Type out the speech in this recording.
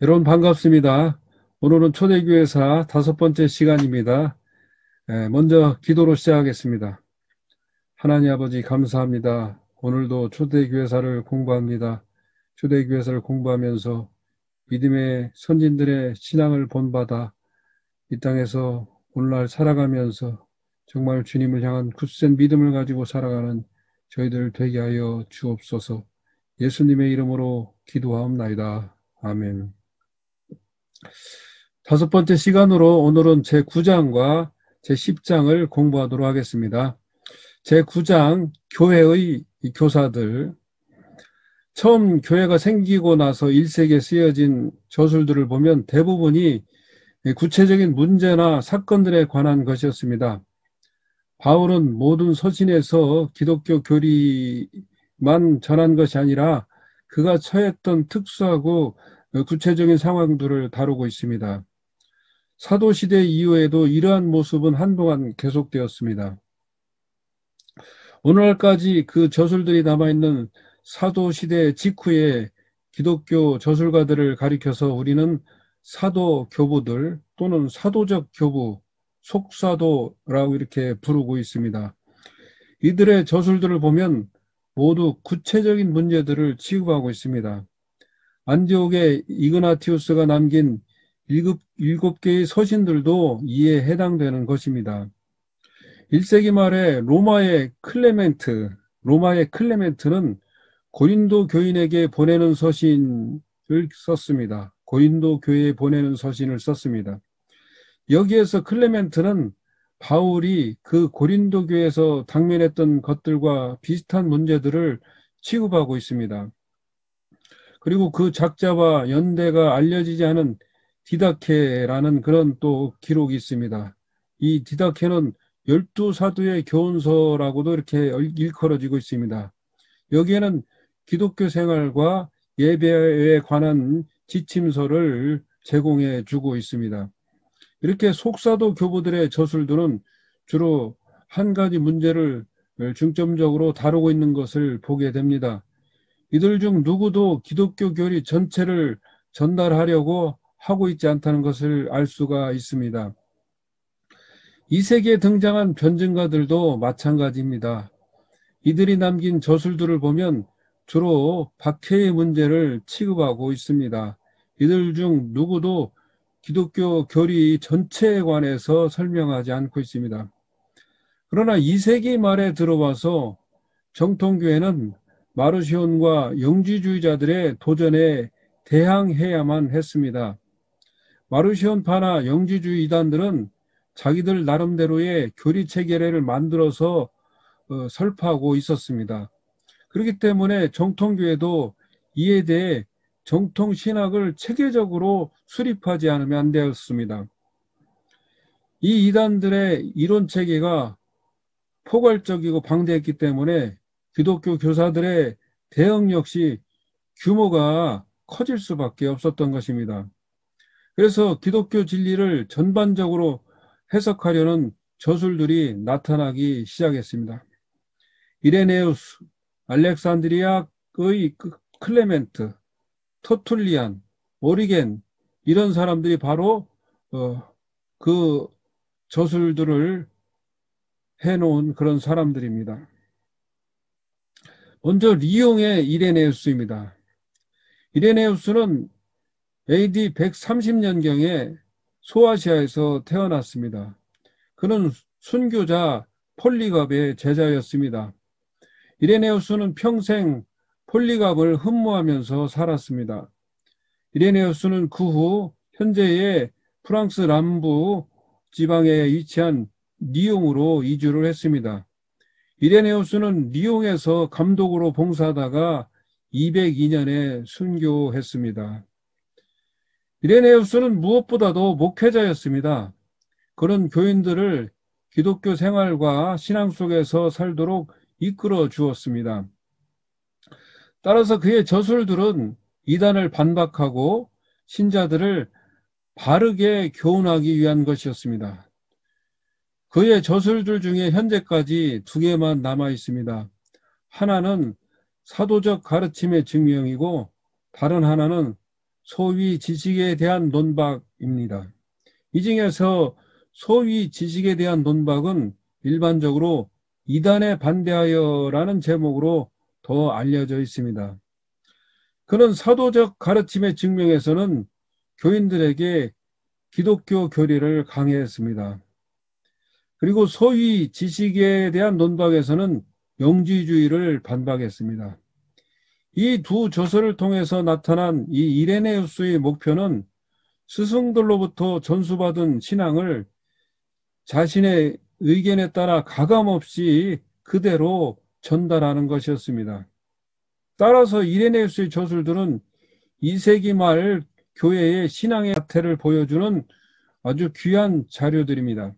여러분 반갑습니다. 오늘은 초대교회사 5번째 시간입니다. 먼저 기도로 시작하겠습니다. 하나님 아버지 감사합니다. 오늘도 초대교회사를 공부합니다. 초대교회사를 공부하면서 믿음의 선진들의 신앙을 본받아 이 땅에서 오늘날 살아가면서 정말 주님을 향한 굳센 믿음을 가지고 살아가는 저희들 되게 하여 주옵소서. 예수님의 이름으로 기도하옵나이다. 아멘. 5번째 시간으로 오늘은 제9장과 제10장을 공부하도록 하겠습니다. 제9장 교회의 교사들. 처음 교회가 생기고 나서 1세기에 쓰여진 저술들을 보면 대부분이 구체적인 문제나 사건들에 관한 것이었습니다. 바울은 모든 서신에서 기독교 교리만 전한 것이 아니라 그가 처했던 특수하고 구체적인 상황들을 다루고 있습니다. 사도시대 이후에도 이러한 모습은 한동안 계속되었습니다. 오늘날까지 그 저술들이 남아있는 사도시대 직후에 기독교 저술가들을 가리켜서 우리는 사도 교부들 또는 사도적 교부, 속사도라고 이렇게 부르고 있습니다. 이들의 저술들을 보면 모두 구체적인 문제들을 취급하고 있습니다. 안디옥의 이그나티우스가 남긴 7개의 서신들도 이에 해당되는 것입니다. 1세기 말에 로마의 클레멘트는 고린도 교인에게 보내는 서신을 썼습니다. 고린도 교회에 보내는 서신을 썼습니다. 여기에서 클레멘트는 바울이 그 고린도 교회에서 당면했던 것들과 비슷한 문제들을 취급하고 있습니다. 그리고 그 작자와 연대가 알려지지 않은 디다케라는 그런 또 기록이 있습니다. 이 디다케는 12사도의 교훈서라고도 이렇게 일컬어지고 있습니다. 여기에는 기독교 생활과 예배에 관한 지침서를 제공해 주고 있습니다. 이렇게 속사도 교부들의 저술들은 주로 한 가지 문제를 중점적으로 다루고 있는 것을 보게 됩니다. 이들 중 누구도 기독교 교리 전체를 전달하려고 하고 있지 않다는 것을 알 수가 있습니다. 2세기에 등장한 변증가들도 마찬가지입니다. 이들이 남긴 저술들을 보면 주로 박해의 문제를 취급하고 있습니다. 이들 중 누구도 기독교 교리 전체에 관해서 설명하지 않고 있습니다. 그러나 2세기 말에 들어와서 정통교회는 마르시온과 영지주의자들의 도전에 대항해야만 했습니다. 마르시온파나 영지주의 이단들은 자기들 나름대로의 교리 체계를 만들어서 설파하고 있었습니다. 그렇기 때문에 정통교회도 이에 대해 정통신학을 체계적으로 수립하지 않으면 안 되었습니다. 이 이단들의 이론 체계가 포괄적이고 방대했기 때문에 기독교 교사들의 대응 역시 규모가 커질 수밖에 없었던 것입니다. 그래서 기독교 진리를 전반적으로 해석하려는 저술들이 나타나기 시작했습니다. 이레네우스, 알렉산드리아의 클레멘트, 터툴리안, 오리겐 이런 사람들이 바로 그 저술들을 해놓은 그런 사람들입니다. 먼저 리옹의 이레네우스입니다. 이레네우스는 AD 130년경에 소아시아에서 태어났습니다. 그는 순교자 폴리갑의 제자였습니다. 이레네우스는 평생 폴리갑을 흠모하면서 살았습니다. 이레네우스는 그 후 현재의 프랑스 남부 지방에 위치한 리옹으로 이주를 했습니다. 이레네우스는 리옹에서 감독으로 봉사하다가 202년에 순교했습니다. 이레네우스는 무엇보다도 목회자였습니다. 그런 교인들을 기독교 생활과 신앙 속에서 살도록 이끌어 주었습니다. 따라서 그의 저술들은 이단을 반박하고 신자들을 바르게 교훈하기 위한 것이었습니다. 그의 저술들 중에 현재까지 2개만 남아 있습니다. 하나는 사도적 가르침의 증명이고 다른 하나는 소위 지식에 대한 논박입니다. 이 중에서 소위 지식에 대한 논박은 일반적으로 이단에 반대하여라는 제목으로 더 알려져 있습니다. 그는 사도적 가르침의 증명에서는 교인들에게 기독교 교리를 강해했습니다. 그리고 소위 지식에 대한 논박에서는 영지주의를 반박했습니다. 이 두 저서를 통해서 나타난 이 이레네우스의 목표는 스승들로부터 전수받은 신앙을 자신의 의견에 따라 가감없이 그대로 전달하는 것이었습니다. 따라서 이레네우스의 저술들은 2세기 말 교회의 신앙의 자태를 보여주는 아주 귀한 자료들입니다.